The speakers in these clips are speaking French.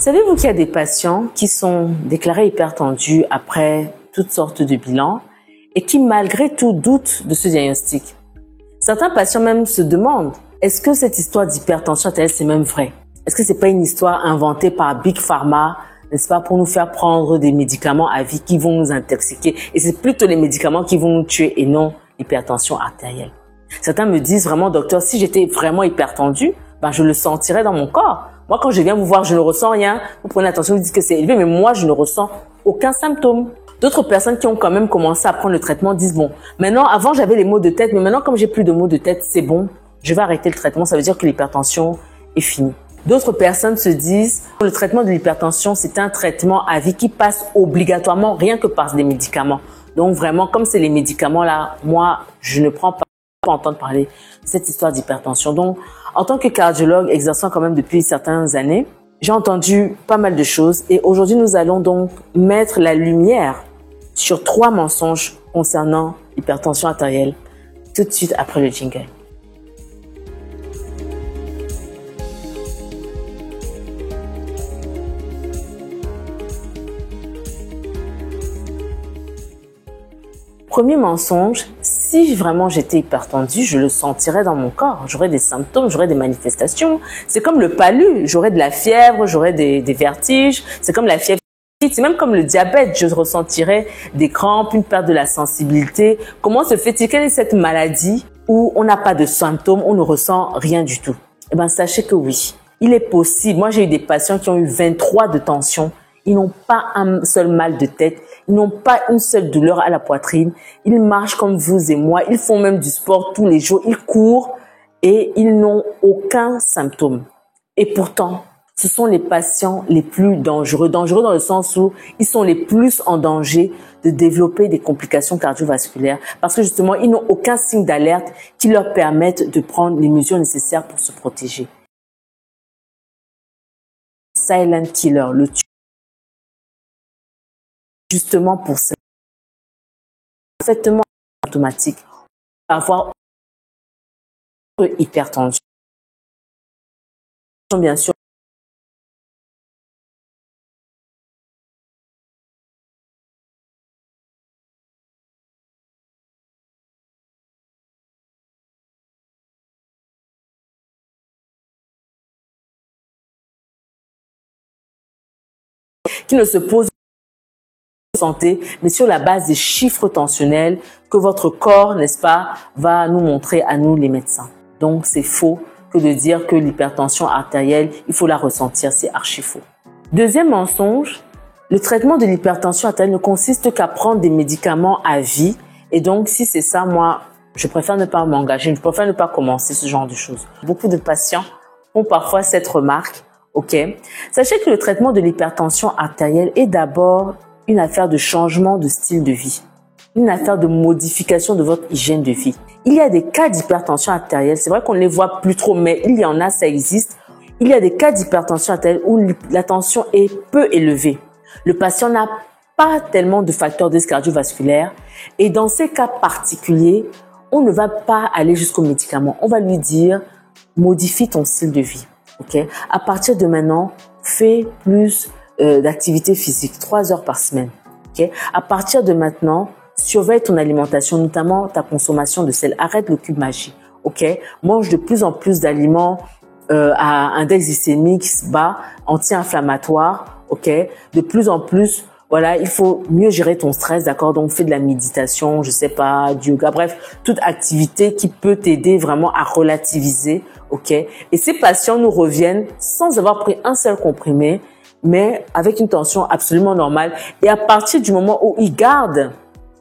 Savez-vous qu'il y a des patients qui sont déclarés hypertendus après toutes sortes de bilans et qui, malgré tout, doutent de ce diagnostic? Certains patients même se demandent, est-ce que cette histoire d'hypertension artérielle, c'est même vrai? Est-ce que c'est pas une histoire inventée par Big Pharma, n'est-ce pas, pour nous faire prendre des médicaments à vie qui vont nous intoxiquer? Et c'est plutôt les médicaments qui vont nous tuer et non l'hypertension artérielle. Certains me disent vraiment, docteur, si j'étais vraiment hypertendu, je le sentirais dans mon corps. Moi, quand je viens vous voir, je ne ressens rien. Vous prenez attention, vous dites que c'est élevé, mais moi, je ne ressens aucun symptôme. D'autres personnes qui ont quand même commencé à prendre le traitement disent, bon, maintenant, avant, j'avais les maux de tête, mais maintenant, comme j'ai plus de maux de tête, c'est bon, je vais arrêter le traitement. Ça veut dire que l'hypertension est finie. D'autres personnes se disent, le traitement de l'hypertension, c'est un traitement à vie qui passe obligatoirement rien que par des médicaments. Donc, vraiment, comme c'est les médicaments là, moi, je ne prends pas entendre parler de cette histoire d'hypertension. Donc, en tant que cardiologue exerçant quand même depuis certaines années, j'ai entendu pas mal de choses et aujourd'hui, nous allons donc mettre la lumière sur 3 mensonges concernant l'hypertension artérielle tout de suite après le jingle. Premier mensonge, si vraiment j'étais hypertendue, je le sentirais dans mon corps. J'aurais des symptômes, j'aurais des manifestations. C'est comme le palu, j'aurais de la fièvre, j'aurais des vertiges. C'est comme la fièvre, c'est même comme le diabète, je ressentirais des crampes, une perte de la sensibilité. Comment se fait-il? Quelle est cette maladie où on n'a pas de symptômes, on ne ressent rien du tout? Eh bien, sachez que oui, il est possible. Moi, j'ai eu des patients qui ont eu 23 de tension. Ils n'ont pas un seul mal de tête. Ils n'ont pas une seule douleur à la poitrine. Ils marchent comme vous et moi. Ils font même du sport tous les jours. Ils courent et ils n'ont aucun symptôme. Et pourtant, ce sont les patients les plus dangereux. Dangereux dans le sens où ils sont les plus en danger de développer des complications cardiovasculaires parce que justement, ils n'ont aucun signe d'alerte qui leur permette de prendre les mesures nécessaires pour se protéger. Silent killer, le tueur. Justement pour ça, parfaitement automatique, avoir hypertension. Bien sûr, qui ne se pose santé, mais sur la base des chiffres tensionnels que votre corps, n'est-ce pas, va nous montrer à nous les médecins. Donc, c'est faux que de dire que l'hypertension artérielle, il faut la ressentir, c'est archi faux. Deuxième mensonge, le traitement de l'hypertension artérielle ne consiste qu'à prendre des médicaments à vie. Et donc, si c'est ça, moi, je préfère ne pas m'engager, je préfère ne pas commencer ce genre de choses. Beaucoup de patients ont parfois cette remarque, ok? Sachez que le traitement de l'hypertension artérielle est d'abord une affaire de changement de style de vie, une affaire de modification de votre hygiène de vie. Il y a des cas d'hypertension artérielle, c'est vrai qu'on ne les voit plus trop, mais il y en a, ça existe. Il y a des cas d'hypertension artérielle où la tension est peu élevée. Le patient n'a pas tellement de facteurs de risque cardiovasculaire et dans ces cas particuliers, on ne va pas aller jusqu'au médicament. On va lui dire, modifie ton style de vie. Okay? À partir de maintenant, fais plus d'activité physique, 3 heures par semaine. Okay? À partir de maintenant, surveille ton alimentation, notamment ta consommation de sel. Arrête le cube magie. Okay? Mange de plus en plus d'aliments à index glycémique bas, anti-inflammatoire. Okay? De plus en plus, voilà, il faut mieux gérer ton stress, d'accord? Donc, fais de la méditation, je sais pas, du yoga, bref, toute activité qui peut t'aider vraiment à relativiser, ok? Et ces patients nous reviennent sans avoir pris un seul comprimé, mais avec une tension absolument normale. Et à partir du moment où ils gardent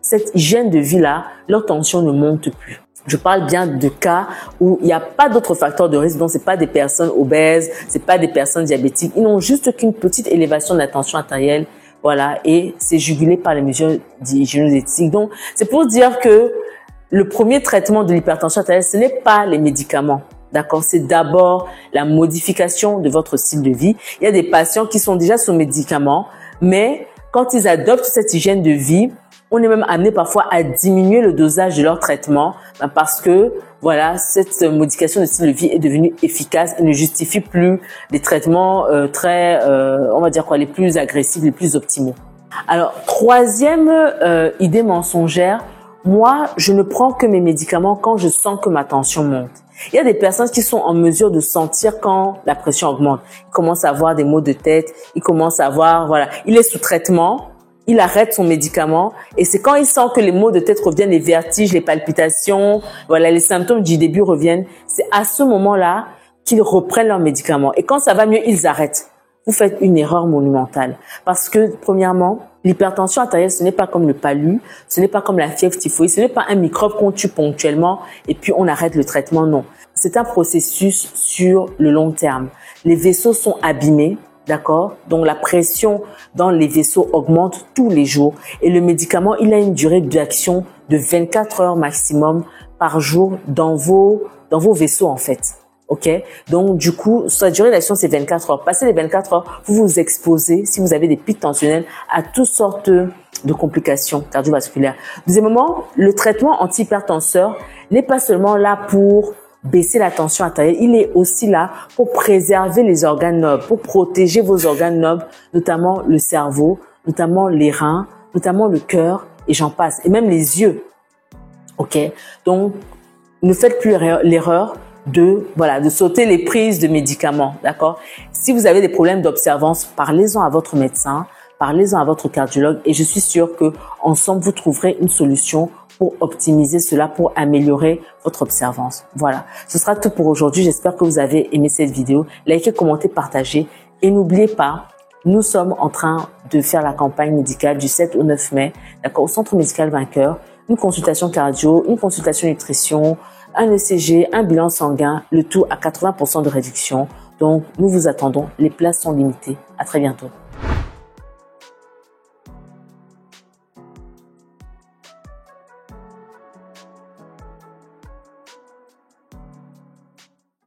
cette hygiène de vie-là, leur tension ne monte plus. Je parle bien de cas où il n'y a pas d'autres facteurs de risque, donc c'est pas des personnes obèses, c'est pas des personnes diabétiques. Ils n'ont juste qu'une petite élévation de la tension artérielle, voilà, et c'est jugulé par les mesures d'hygiéno-diététique. Donc, c'est pour dire que le premier traitement de l'hypertension artérielle, ce n'est pas les médicaments. D'accord, c'est d'abord la modification de votre style de vie. Il y a des patients qui sont déjà sous médicaments, mais quand ils adoptent cette hygiène de vie, on est même amené parfois à diminuer le dosage de leur traitement parce que voilà, cette modification de style de vie est devenue efficace et ne justifie plus les traitements on va dire quoi, les plus agressifs, les plus optimaux. Alors, troisième idée mensongère, moi, je ne prends que mes médicaments quand je sens que ma tension monte. Il y a des personnes qui sont en mesure de sentir quand la pression augmente. Ils commencent à avoir des maux de tête, ils commencent à avoir, voilà, il est sous traitement, il arrête son médicament et c'est quand il sent que les maux de tête reviennent, les vertiges, les palpitations, voilà, les symptômes du début reviennent, c'est à ce moment-là qu'ils reprennent leur médicament. Et quand ça va mieux, ils arrêtent. Vous faites une erreur monumentale parce que, premièrement, l'hypertension artérielle, ce n'est pas comme le palu, ce n'est pas comme la fièvre typhoïde, ce n'est pas un microbe qu'on tue ponctuellement et puis on arrête le traitement, non. C'est un processus sur le long terme. Les vaisseaux sont abîmés, d'accord? Donc la pression dans les vaisseaux augmente tous les jours et le médicament, il a une durée d'action de 24 heures maximum par jour dans vos vaisseaux en fait. Ok, donc du coup, sa durée d'action c'est 24 heures. Passé les 24 heures, vous vous exposez, si vous avez des pics tensionnels, à toutes sortes de complications cardiovasculaires. Deuxièmement, le traitement antihypertenseur n'est pas seulement là pour baisser la tension artérielle, il est aussi là pour préserver les organes nobles, pour protéger vos organes nobles, notamment le cerveau, notamment les reins, notamment le cœur, et j'en passe, et même les yeux. Ok, donc ne faites plus l'erreur de sauter les prises de médicaments, d'accord? Si vous avez des problèmes d'observance, parlez-en à votre médecin, parlez-en à votre cardiologue et je suis sûre que ensemble vous trouverez une solution pour optimiser cela, pour améliorer votre observance. Voilà, ce sera tout pour aujourd'hui. J'espère que vous avez aimé cette vidéo. Likez, commentez, partagez et n'oubliez pas, nous sommes en train de faire la campagne médicale du 7 au 9 mai, d'accord, au Centre médical Vainqueur, une consultation cardio, une consultation nutrition, un ECG, un bilan sanguin, le tout à 80% de réduction. Donc, nous vous attendons. Les places sont limitées. À très bientôt.